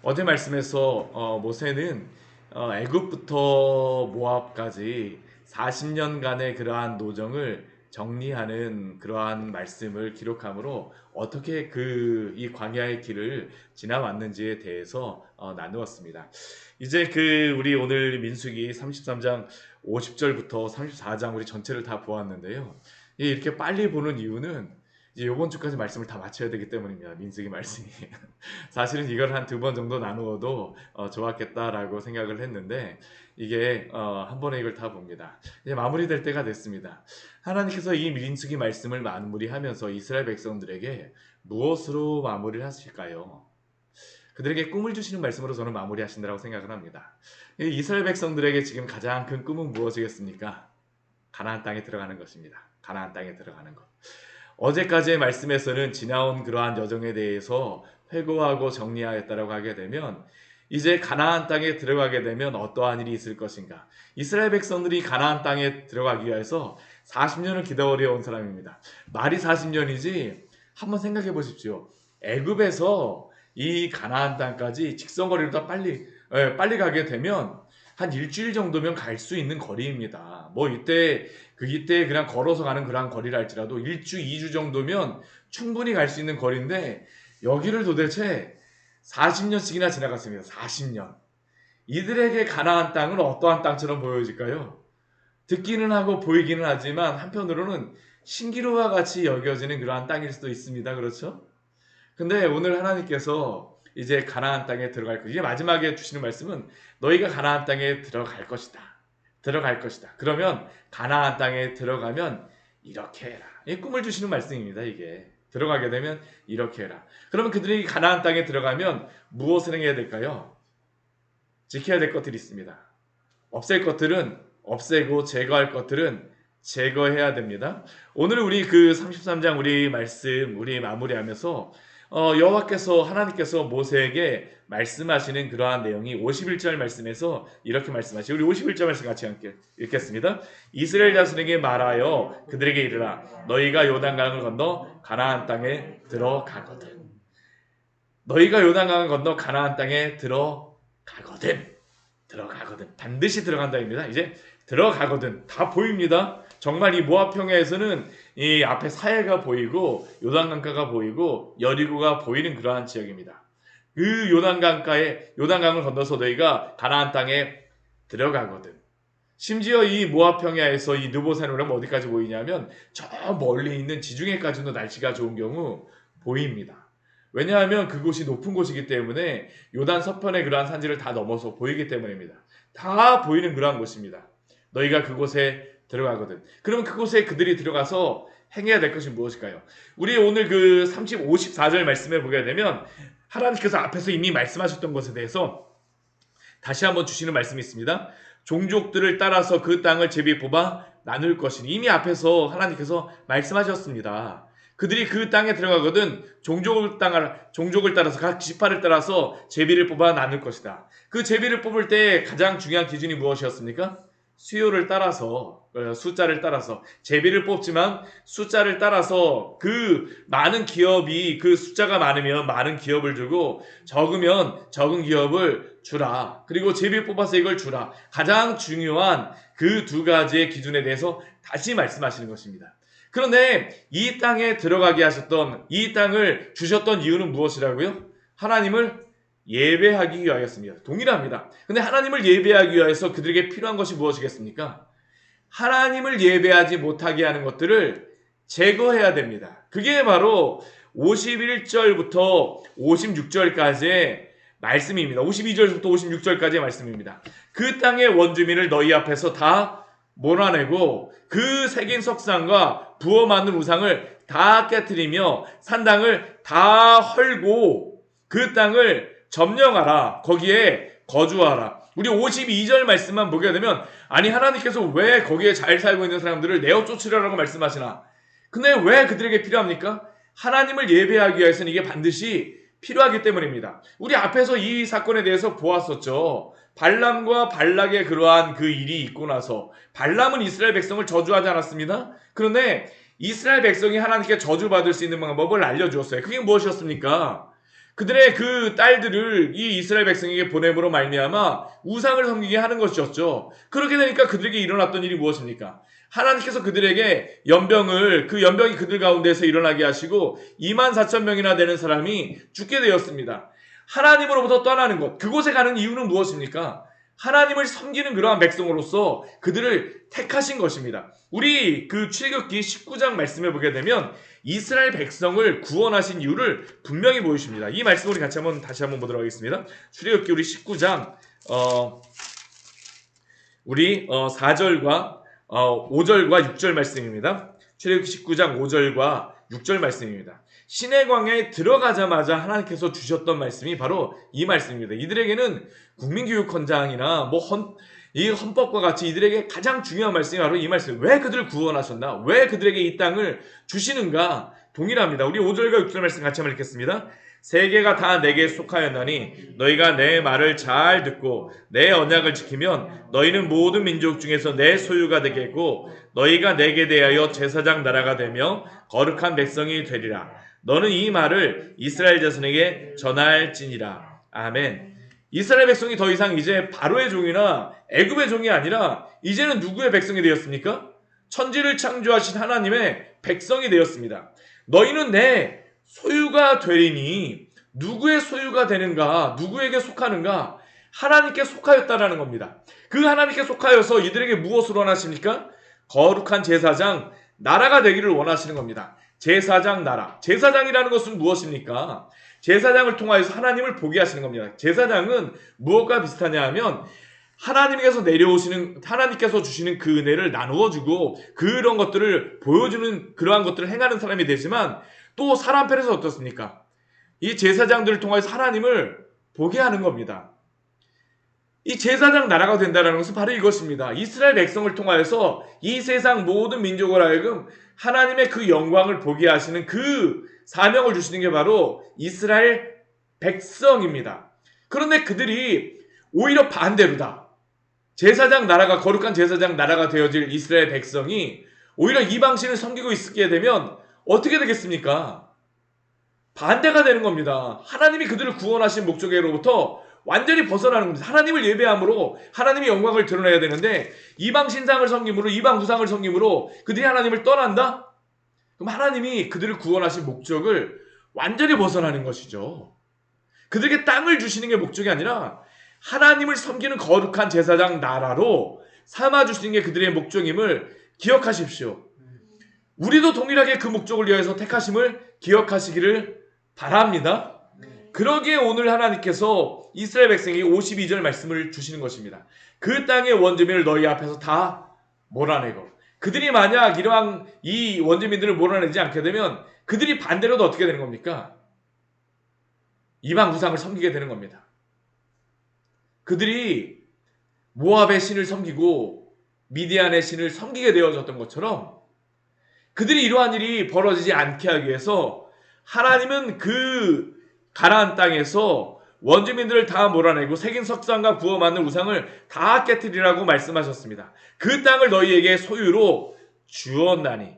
어제 말씀에서 모세는 애굽부터 모압까지 40년간의 그러한 노정을 정리하는 그러한 말씀을 기록함으로 어떻게 이 광야의 길을 지나왔는지에 대해서 나누었습니다. 이제 우리 오늘 민수기 33장 50절부터 34장 우리 전체를 다 보았는데요. 이렇게 빨리 보는 이유는 이제 이번 주까지 말씀을 다 마쳐야 되기 때문입니다. 민수기 말씀이. 사실은 이걸 한 두 번 정도 나누어도 좋았겠다라고 생각을 했는데 이게 한 번에 이걸 다 봅니다. 이제 마무리될 때가 됐습니다. 하나님께서 이 민수기 말씀을 마무리하면서 이스라엘 백성들에게 무엇으로 마무리를 하실까요? 그들에게 꿈을 주시는 말씀으로 저는 마무리하신다고 생각을 합니다. 이 이스라엘 백성들에게 지금 가장 큰 꿈은 무엇이겠습니까? 가나안 땅에 들어가는 것입니다. 가나안 땅에 들어가는 것. 어제까지의 말씀에서는 지나온 그러한 여정에 대해서 회고하고 정리하였다라고 하게 되면 이제 가나안 땅에 들어가게 되면 어떠한 일이 있을 것인가. 이스라엘 백성들이 가나안 땅에 들어가기 위해서 40년을 기다려 온 사람입니다. 말이 40년이지 한번 생각해 보십시오. 애굽에서 이 가나안 땅까지 직선거리로 다 빨리 가게 되면 한 일주일 정도면 갈 수 있는 거리입니다. 뭐 이때 그냥 걸어서 가는 그런 거리를 할지라도 1주, 2주 정도면 충분히 갈 수 있는 거리인데 여기를 도대체 40년씩이나 지나갔습니다. 40년. 이들에게 가나안 땅은 어떠한 땅처럼 보여질까요? 듣기는 하고 보이기는 하지만 한편으로는 신기루와 같이 여겨지는 그러한 땅일 수도 있습니다. 그렇죠? 근데 오늘 하나님께서 이제 가나안 땅에 들어갈 것. 이제 마지막에 주시는 말씀은 너희가 가나안 땅에 들어갈 것이다. 들어갈 것이다. 그러면 가나안 땅에 들어가면 이렇게 해라. 이 꿈을 주시는 말씀입니다. 이게 들어가게 되면 이렇게 해라. 그러면 그들이 가나안 땅에 들어가면 무엇을 해야 될까요? 지켜야 될 것들이 있습니다. 없앨 것들은 없애고 제거할 것들은 제거해야 됩니다. 오늘 우리 33장 우리 말씀 우리 마무리하면서 여호와께서 하나님께서 모세에게 말씀하시는 그러한 내용이 51절 말씀에서 이렇게 말씀하시고 우리 51절 말씀 같이 함께 읽겠습니다. 이스라엘 자손에게 말하여 그들에게 이르라 너희가 요단강을 건너 가나안 땅에 들어가거든. 너희가 요단강을 건너 가나안 땅에 들어가거든 반드시 들어간다입니다. 이제 들어가거든 다 보입니다. 정말 이 모압 평야에서는 이 앞에 사해가 보이고 요단강가가 보이고 여리고가 보이는 그러한 지역입니다. 그 요단강을 건너서 너희가 가나안 땅에 들어가거든. 심지어 이 모압 평야에서 이 느보산으로 어디까지 보이냐면 저 멀리 있는 지중해까지도 날씨가 좋은 경우 보입니다. 왜냐하면 그곳이 높은 곳이기 때문에 요단 서편의 그러한 산지를 다 넘어서 보이기 때문입니다. 다 보이는 그러한 곳입니다. 너희가 그곳에 들어가거든. 그러면 그곳에 그들이 들어가서 행해야 될 것이 무엇일까요? 우리 오늘 54절 말씀에 보게 되면 하나님께서 앞에서 이미 말씀하셨던 것에 대해서 다시 한번 주시는 말씀이 있습니다. 종족들을 따라서 그 땅을 제비 뽑아 나눌 것이니 이미 앞에서 하나님께서 말씀하셨습니다. 그들이 그 땅에 들어가거든 종족을 따라서 각 지파를 따라서 제비를 뽑아 나눌 것이다. 그 제비를 뽑을 때 가장 중요한 기준이 무엇이었습니까? 수요를 따라서 숫자를 따라서 제비를 뽑지만 숫자를 따라서 그 많은 기업이 그 숫자가 많으면 많은 기업을 주고 적으면 적은 기업을 주라. 그리고 제비 뽑아서 이걸 주라. 가장 중요한 그 두 가지의 기준에 대해서 다시 말씀하시는 것입니다. 그런데 이 땅에 들어가게 하셨던 이 땅을 주셨던 이유는 무엇이라고요? 하나님을 예배하기 위하였습니다. 동일합니다. 근데 하나님을 예배하기 위해서 그들에게 필요한 것이 무엇이겠습니까? 하나님을 예배하지 못하게 하는 것들을 제거해야 됩니다. 그게 바로 51절부터 56절까지의 말씀입니다. 52절부터 56절까지의 말씀입니다. 그 땅의 원주민을 너희 앞에서 다 몰아내고 그 새긴 석상과 부어 만든 우상을 다 깨뜨리며 산당을 다 헐고 그 땅을 점령하라. 거기에 거주하라. 우리 52절 말씀만 보게 되면 아니 하나님께서 왜 거기에 잘 살고 있는 사람들을 내어 쫓으라고 말씀하시나? 근데 왜 그들에게 필요합니까? 하나님을 예배하기 위해서는 이게 반드시 필요하기 때문입니다. 우리 앞에서 이 사건에 대해서 보았었죠. 발람과 발락의 그러한 그 일이 있고 나서 발람은 이스라엘 백성을 저주하지 않았습니다. 그런데 이스라엘 백성이 하나님께 저주받을 수 있는 방법을 알려주었어요. 그게 무엇이었습니까? 그들의 그 딸들을 이 이스라엘 백성에게 보냄으로 말미암아 우상을 섬기게 하는 것이었죠. 그렇게 되니까 그들에게 일어났던 일이 무엇입니까? 하나님께서 그들에게 그 연병이 그들 가운데서 일어나게 하시고 2만 4천 명이나 되는 사람이 죽게 되었습니다. 하나님으로부터 떠나는 것, 그곳에 가는 이유는 무엇입니까? 하나님을 섬기는 그러한 백성으로서 그들을 택하신 것입니다. 우리 그 출애굽기 19장 말씀해 보게 되면 이스라엘 백성을 구원하신 이유를 분명히 보여주십니다. 이 말씀을 우리 다시 한번 보도록 하겠습니다. 출애굽기 우리 19장 우리 4절과 5절과 6절 말씀입니다. 출애굽기 19장 5절과 6절 말씀입니다. 시내광야에 들어가자마자 하나님께서 주셨던 말씀이 바로 이 말씀입니다. 이들에게는 국민교육헌장이나 이 헌법과 같이 이들에게 가장 중요한 말씀이 바로 이 말씀. 왜 그들을 구원하셨나? 왜 그들에게 이 땅을 주시는가? 동일합니다. 우리 5절과 6절 말씀 같이 한번 읽겠습니다. 세계가 다 내게 속하였나니 너희가 내 말을 잘 듣고 내 언약을 지키면 너희는 모든 민족 중에서 내 소유가 되겠고 너희가 내게 대하여 제사장 나라가 되며 거룩한 백성이 되리라. 너는 이 말을 이스라엘 자손에게 전할지니라. 아멘. 이스라엘 백성이 더 이상 이제 바로의 종이나 애굽의 종이 아니라 이제는 누구의 백성이 되었습니까? 천지를 창조하신 하나님의 백성이 되었습니다. 너희는 내 소유가 되리니 누구의 소유가 되는가? 누구에게 속하는가? 하나님께 속하였다라는 겁니다. 그 하나님께 속하여서 이들에게 무엇을 원하십니까? 거룩한 제사장, 나라가 되기를 원하시는 겁니다. 제사장 나라. 제사장이라는 것은 무엇입니까? 제사장을 통하여서 하나님을 보게 하시는 겁니다. 제사장은 무엇과 비슷하냐 하면 하나님께서 주시는 그 은혜를 나누어 주고 그런 것들을 보여주는 그러한 것들을 행하는 사람이 되지만 또 사람 편에서 어떻습니까? 이 제사장들을 통해서 하나님을 보게 하는 겁니다. 이 제사장 나라가 된다는 것은 바로 이것입니다. 이스라엘 백성을 통하여서 이 세상 모든 민족을 하여금 하나님의 그 영광을 보게 하시는 그 사명을 주시는 게 바로 이스라엘 백성입니다. 그런데 그들이 오히려 반대로다. 거룩한 제사장 나라가 되어질 이스라엘 백성이 오히려 이방신을 섬기고 있게 되면 어떻게 되겠습니까? 반대가 되는 겁니다. 하나님이 그들을 구원하신 목적으로부터 완전히 벗어나는 겁니다. 하나님을 예배함으로 하나님의 영광을 드러내야 되는데 이방 신상을 섬김으로 이방 우상을 섬김으로 그들이 하나님을 떠난다? 그럼 하나님이 그들을 구원하신 목적을 완전히 벗어나는 것이죠. 그들에게 땅을 주시는 게 목적이 아니라 하나님을 섬기는 거룩한 제사장 나라로 삼아주시는 게 그들의 목적임을 기억하십시오. 우리도 동일하게 그 목적을 위해서 택하심을 기억하시기를 바랍니다. 그러기에 오늘 하나님께서 이스라엘 백성에게 52절 말씀을 주시는 것입니다. 그 땅의 원주민을 너희 앞에서 다 몰아내고 그들이 만약 이러한 이 원주민들을 몰아내지 않게 되면 그들이 반대로도 어떻게 되는 겁니까? 이방 우상을 섬기게 되는 겁니다. 그들이 모압의 신을 섬기고 미디안의 신을 섬기게 되어졌던 것처럼 그들이 이러한 일이 벌어지지 않게 하기 위해서 하나님은 그 가나안 땅에서 원주민들을 다 몰아내고 새긴 석상과 구워 만든 우상을 다 깨뜨리라고 말씀하셨습니다. 그 땅을 너희에게 소유로 주었나니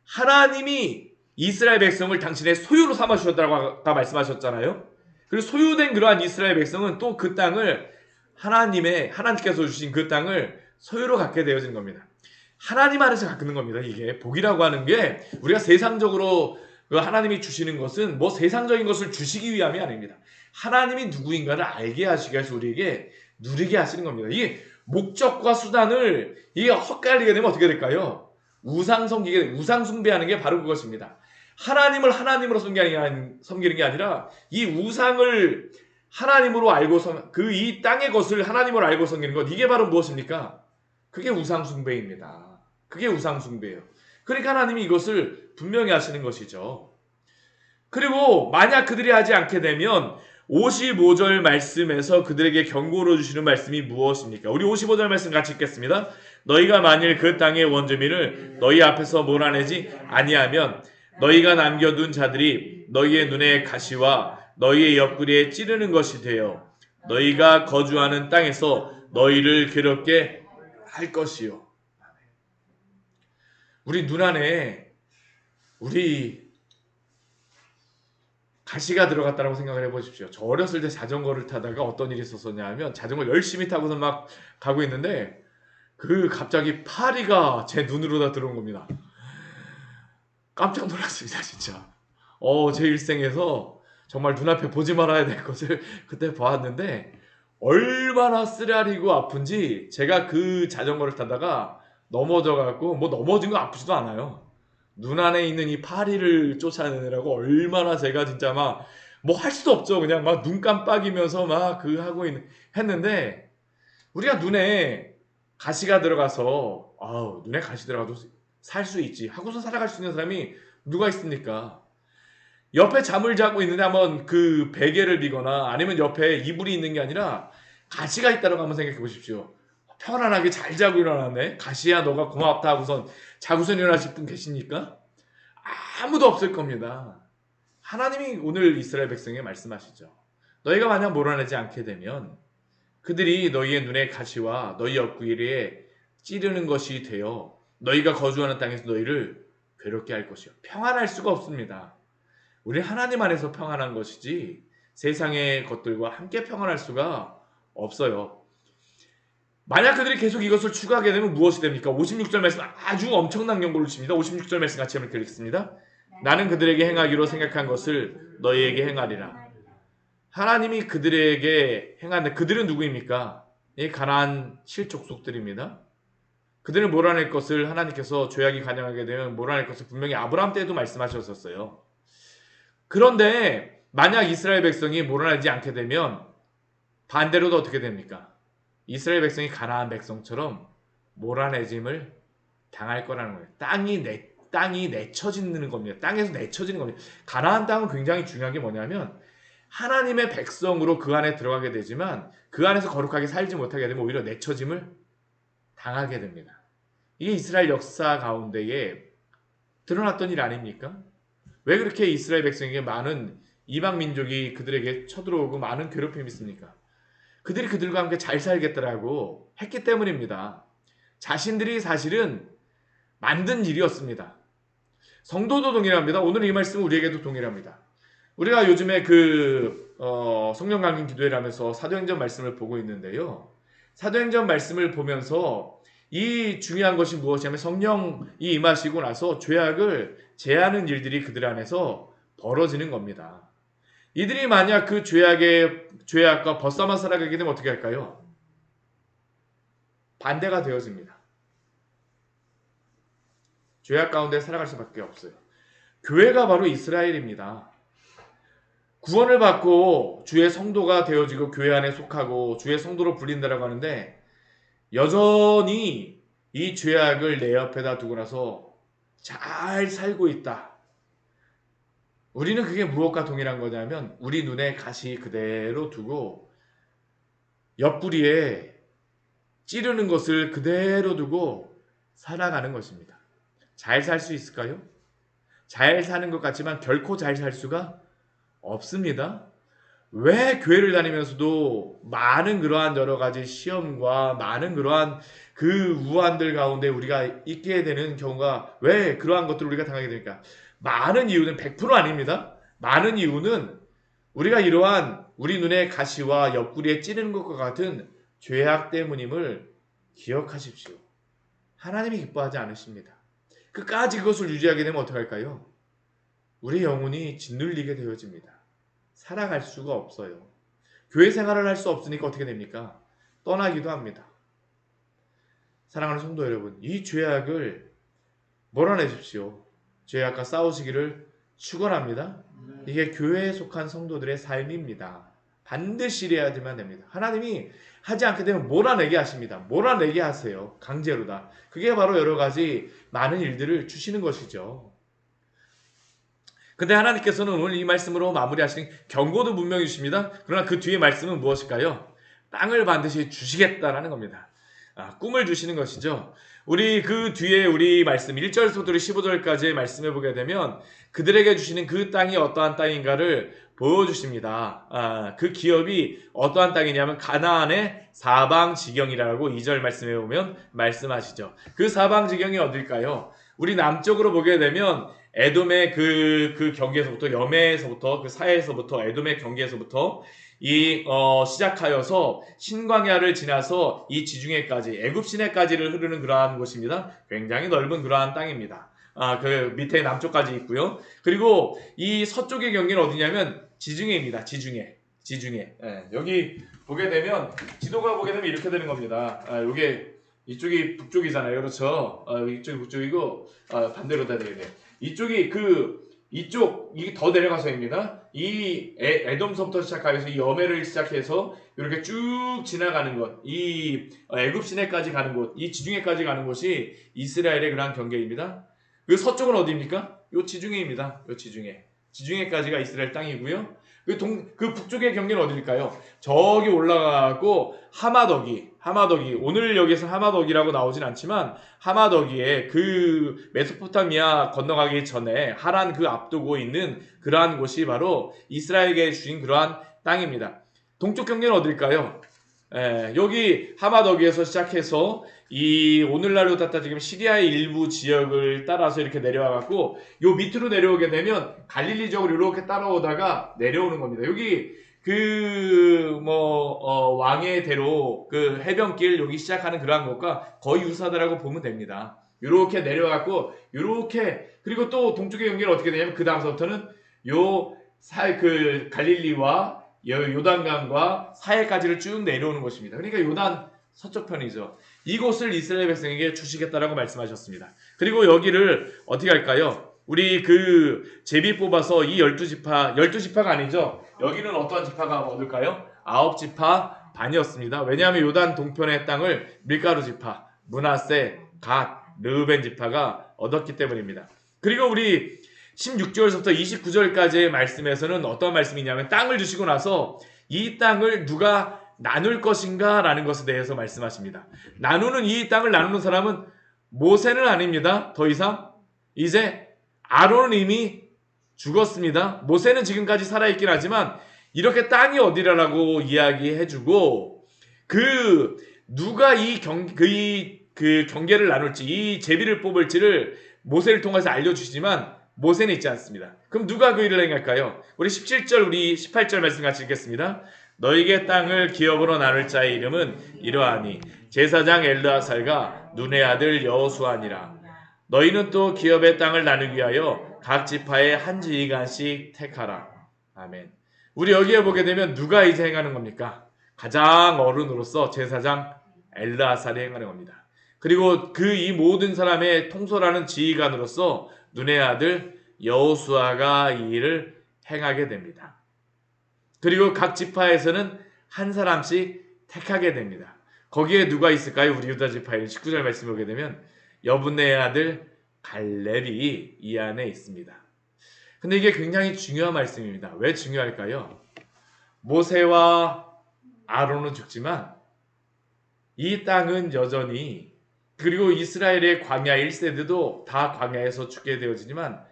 하나님이 이스라엘 백성을 당신의 소유로 삼아 주셨다고 아까 말씀하셨잖아요. 그리고 소유된 그러한 이스라엘 백성은 또 그 땅을 하나님께서 주신 그 땅을 소유로 갖게 되어진 겁니다. 하나님 안에서 갖는 겁니다. 이게 복이라고 하는 게 우리가 세상적으로 하나님이 주시는 것은 뭐 세상적인 것을 주시기 위함이 아닙니다. 하나님이 누구인가를 알게 하시기 위해서 우리에게 누리게 하시는 겁니다. 이게 목적과 수단을 이게 헛갈리게 되면 어떻게 될까요? 우상 숭배하는 게 바로 그것입니다. 하나님을 하나님으로 섬기는 게 아니라 이 우상을 하나님으로 알고 이 땅의 것을 하나님으로 알고 섬기는 것, 이게 바로 무엇입니까? 그게 우상 숭배입니다. 그게 우상 숭배예요. 그러니까 하나님이 이것을 분명히 하시는 것이죠. 그리고 만약 그들이 하지 않게 되면 55절 말씀에서 그들에게 경고로 주시는 말씀이 무엇입니까? 우리 55절 말씀 같이 읽겠습니다. 너희가 만일 그 땅의 원주민을 너희 앞에서 몰아내지 아니하면 너희가 남겨둔 자들이 너희의 눈에 가시와 너희의 옆구리에 찌르는 것이 되어 너희가 거주하는 땅에서 너희를 괴롭게 할 것이요. 우리 눈 안에 우리 가시가 들어갔다라고 생각을 해보십시오. 저 어렸을 때 자전거를 타다가 어떤 일이 있었었냐 하면 자전거 열심히 타고서 막 가고 있는데 그 갑자기 파리가 제 눈으로 다 들어온 겁니다. 깜짝 놀랐습니다, 진짜. 제 일생에서 정말 눈앞에 보지 말아야 될 것을 그때 보았는데 얼마나 쓰라리고 아픈지 제가 그 자전거를 타다가 넘어져갖고 뭐 넘어진 거 아프지도 않아요. 눈 안에 있는 이 파리를 쫓아내느라고 얼마나 제가 진짜 막 뭐 할 수도 없죠. 그냥 막 눈 깜빡이면서 막 그 하고 했는데 우리가 눈에 가시가 들어가서 눈에 가시 들어가도 살 수 있지 하고서 살아갈 수 있는 사람이 누가 있습니까? 옆에 잠을 자고 있는데 한번 그 베개를 비거나 아니면 옆에 이불이 있는 게 아니라 가시가 있다고 한번 생각해 보십시오. 편안하게 잘 자고 일어났네. 가시야 너가 고맙다 하고선 자고선 일어나실 분 계십니까? 아무도 없을 겁니다. 하나님이 오늘 이스라엘 백성에게 말씀하시죠. 너희가 만약 몰아내지 않게 되면 그들이 너희의 눈에 가시와 너희 옆구리에 찌르는 것이 되어 너희가 거주하는 땅에서 너희를 괴롭게 할 것이요. 평안할 수가 없습니다. 우리 하나님 안에서 평안한 것이지 세상의 것들과 함께 평안할 수가 없어요. 만약 그들이 계속 이것을 추구하게 되면 무엇이 됩니까? 56절 말씀 아주 엄청난 경고를 칩니다. 56절 말씀 같이 한번 읽겠습니다. 나는 그들에게 행하기로 생각한 것을 너희에게 행하리라. 하나님이 그들에게 행하는데 그들은 누구입니까? 이 가나안 실족속들입니다. 그들을 몰아낼 것을 하나님께서 죄악이 가능하게 되면 몰아낼 것을 분명히 아브라함 때도 말씀하셨었어요. 그런데 만약 이스라엘 백성이 몰아내지 않게 되면 반대로도 어떻게 됩니까? 이스라엘 백성이 가나안 백성처럼 몰아내짐을 당할 거라는 거예요. 땅이 내쳐지는 겁니다. 땅에서 내쳐지는 겁니다. 가나안 땅은 굉장히 중요한 게 뭐냐면 하나님의 백성으로 그 안에 들어가게 되지만 그 안에서 거룩하게 살지 못하게 되면 오히려 내쳐짐을 당하게 됩니다. 이게 이스라엘 역사 가운데에 드러났던 일 아닙니까? 왜 그렇게 이스라엘 백성에게 많은 이방 민족이 그들에게 쳐들어오고 많은 괴롭힘이 있습니까? 그들이 그들과 함께 잘 살겠다라고 했기 때문입니다. 자신들이 사실은 만든 일이었습니다. 성도도 동일합니다. 오늘 이 말씀은 우리에게도 동일합니다. 우리가 요즘에 성령 강림 기도회를 하면서 사도행전 말씀을 보고 있는데요. 사도행전 말씀을 보면서 이 중요한 것이 무엇이냐면 성령이 임하시고 나서 죄악을 제하는 일들이 그들 안에서 벌어지는 겁니다. 이들이 만약 그 죄악과 벗삼아 살아가게 되면 어떻게 할까요? 반대가 되어집니다. 죄악 가운데 살아갈 수밖에 없어요. 교회가 바로 이스라엘입니다. 구원을 받고 주의 성도가 되어지고 교회 안에 속하고 주의 성도로 불린다라고 하는데 여전히 이 죄악을 내 옆에다 두고 나서 잘 살고 있다. 우리는 그게 무엇과 동일한 거냐면 우리 눈에 가시 그대로 두고 옆구리에 찌르는 것을 그대로 두고 살아가는 것입니다. 잘 살 수 있을까요? 잘 사는 것 같지만 결코 잘 살 수가 없습니다. 왜 교회를 다니면서도 많은 그러한 여러 가지 시험과 많은 그러한 그 우환들 가운데 우리가 있게 되는 경우가 왜 그러한 것들을 우리가 당하게 됩니까? 많은 이유는 100% 아닙니다. 많은 이유는 우리가 이러한 우리 눈에 가시와 옆구리에 찌르는 것과 같은 죄악 때문임을 기억하십시오. 하나님이 기뻐하지 않으십니다. 끝까지 그것을 유지하게 되면 어떡할까요? 우리 영혼이 짓눌리게 되어집니다. 살아갈 수가 없어요. 교회 생활을 할 수 없으니까 어떻게 됩니까? 떠나기도 합니다. 사랑하는 성도 여러분, 이 죄악을 몰아내십시오. 죄악과 싸우시기를 축원합니다. 이게 교회에 속한 성도들의 삶입니다. 반드시 이래야지만 됩니다. 하나님이 하지 않게 되면 몰아내게 하십니다. 몰아내게 하세요. 강제로다. 그게 바로 여러 가지 많은 일들을 주시는 것이죠. 근데 하나님께서는 오늘 이 말씀으로 마무리하시는 경고도 분명히 주십니다. 그러나 그 뒤에 말씀은 무엇일까요? 땅을 반드시 주시겠다라는 겁니다. 꿈을 주시는 것이죠. 우리 그 뒤에 우리 말씀 1절부터 15절까지 말씀해 보게 되면 그들에게 주시는 그 땅이 어떠한 땅인가를 보여주십니다. 그 기업이 어떠한 땅이냐면 가나안의 사방지경이라고 2절 말씀해 보면 말씀하시죠. 그 사방지경이 어딜까요? 우리 남쪽으로 보게 되면 에돔의 그 경계에서부터 여매에서부터 그 사해에서부터 에돔의 경계에서부터 시작하여서 신광야를 지나서 이 지중해까지 애굽 시내까지를 흐르는 그러한 곳입니다. 굉장히 넓은 그러한 땅입니다. 그 밑에 남쪽까지 있고요. 그리고 이 서쪽의 경계는 어디냐면 지중해입니다. 지중해. 예, 여기 보게 되면 지도가 보게 되면 이렇게 되는 겁니다. 요게 이쪽이 북쪽이잖아요. 그렇죠? 이쪽이 북쪽이고 반대로 다 되겠네요. 이게 더 내려가서입니다. 이 에돔서부터 시작하여서 이 여매를 시작해서 이렇게 쭉 지나가는 것, 이 애굽 시내까지 가는 곳, 이 지중해까지 가는 곳이 이스라엘의 그러한 경계입니다. 그 서쪽은 어디입니까? 요 지중해입니다. 요 지중해까지가 이스라엘 땅이고요. 그 북쪽의 경계는 어디일까요? 저기 올라가고 하마더기. 오늘 여기서 하마더기라고 나오진 않지만 하마더기에 그 메소포타미아 건너가기 전에 하란 그 앞두고 있는 그러한 곳이 바로 이스라엘에게 주신 그러한 땅입니다. 동쪽 경계는 어딜까요? 여기 하마더기에서 시작해서 이 오늘날로 갖다 지금 시리아의 일부 지역을 따라서 이렇게 내려와갖고 요 밑으로 내려오게 되면 갈릴리적으로 이렇게 따라오다가 내려오는 겁니다. 여기 왕의 대로 그 해변길 여기 시작하는 그러한 것과 거의 유사하다라고 보면 됩니다. 이렇게 내려와갖고 이렇게 그리고 또 동쪽의 경계는 어떻게 되냐면 그 다음서부터는 그 갈릴리와 요단강과 사해까지를 쭉 내려오는 것입니다. 그러니까 요단 서쪽 편이죠. 이곳을 이스라엘 백성에게 주시겠다라고 말씀하셨습니다. 그리고 여기를 어떻게 할까요? 우리 그 제비 뽑아서 이 12지파가 아니죠. 여기는 어떠한 지파가 얻을까요? 9지파 반이었습니다. 왜냐하면 요단 동편의 땅을 밀가루 지파, 므낫세, 갓, 르우벤 지파가 얻었기 때문입니다. 그리고 우리 16절에서부터 29절까지의 말씀에서는 어떤 말씀이냐면 땅을 주시고 나서 이 땅을 누가 나눌 것인가 라는 것에 대해서 말씀하십니다. 이 땅을 나누는 사람은 모세는 아닙니다. 더 이상 이제 아론은 이미 죽었습니다. 모세는 지금까지 살아있긴 하지만 이렇게 땅이 어디라고 이야기해주고 누가 그 경계를 나눌지 이 제비를 뽑을지를 모세를 통해서 알려주시지만 모세는 있지 않습니다. 그럼 누가 그 일을 행할까요? 우리 17절 우리 18절 말씀 같이 읽겠습니다. 너에게 땅을 기업으로 나눌 자의 이름은 이러하니 제사장 엘르아살과 눈의 아들 여호수아니라. 너희는 또 기업의 땅을 나누기 위하여 각 지파에 한 지휘관씩 택하라. 아멘. 우리 여기에 보게 되면 누가 이제 행하는 겁니까? 가장 어른으로서 제사장 엘르아살이 행하는 겁니다. 그리고 이 모든 사람의 통솔하는 지휘관으로서 눈의 아들 여호수아가 이 일을 행하게 됩니다. 그리고 각 지파에서는 한 사람씩 택하게 됩니다. 거기에 누가 있을까요? 우리 유다 지파의 19절 말씀 보게 되면 여분네의 아들 갈렙이 이 안에 있습니다. 근데 이게 굉장히 중요한 말씀입니다. 왜 중요할까요? 모세와 아론은 죽지만 이 땅은 여전히 그리고 이스라엘의 광야 1세대도 다 광야에서 죽게 되어지지만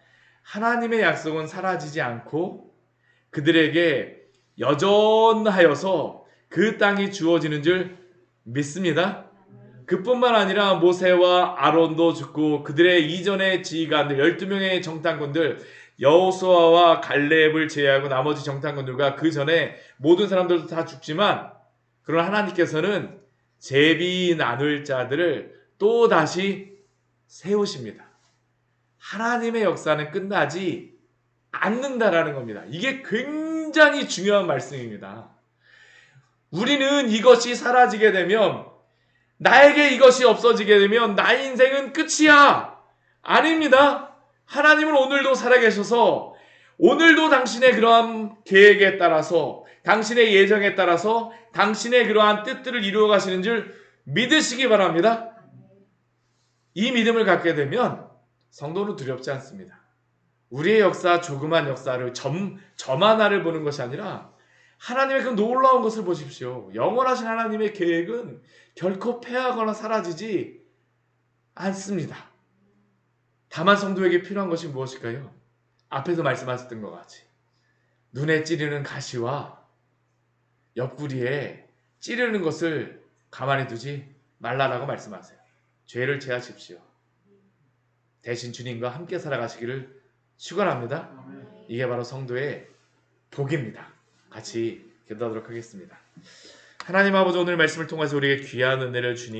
하나님의 약속은 사라지지 않고 그들에게 여전하여서 그 땅이 주어지는 줄 믿습니다. 그뿐만 아니라 모세와 아론도 죽고 그들의 이전의 지휘관들 12명의 정탐꾼들 여호수아와 갈렙을 제외하고 나머지 정탐꾼들과 그 전에 모든 사람들도 다 죽지만 그러나 하나님께서는 제비 나눌 자들을 또 다시 세우십니다. 하나님의 역사는 끝나지 않는다라는 겁니다. 이게 굉장히 중요한 말씀입니다. 우리는 이것이 사라지게 되면 나에게 이것이 없어지게 되면 나의 인생은 끝이야. 아닙니다. 하나님은 오늘도 살아계셔서 오늘도 당신의 그러한 계획에 따라서 당신의 예정에 따라서 당신의 그러한 뜻들을 이루어 가시는 줄 믿으시기 바랍니다. 이 믿음을 갖게 되면 성도는 두렵지 않습니다. 우리의 역사, 조그만 역사를 점 하나를 보는 것이 아니라 하나님의 그 놀라운 것을 보십시오. 영원하신 하나님의 계획은 결코 패하거나 사라지지 않습니다. 다만 성도에게 필요한 것이 무엇일까요? 앞에서 말씀하셨던 것 같이 눈에 찌르는 가시와 옆구리에 찌르는 것을 가만히 두지 말라라고 말씀하세요. 죄를 제하십시오. 대신 주님과 함께 살아가시기를 축원합니다. 이게 바로 성도의 복입니다. 같이 기도하도록 하겠습니다. 하나님 아버지, 오늘 말씀을 통해서 우리에게 귀한 은혜를 주니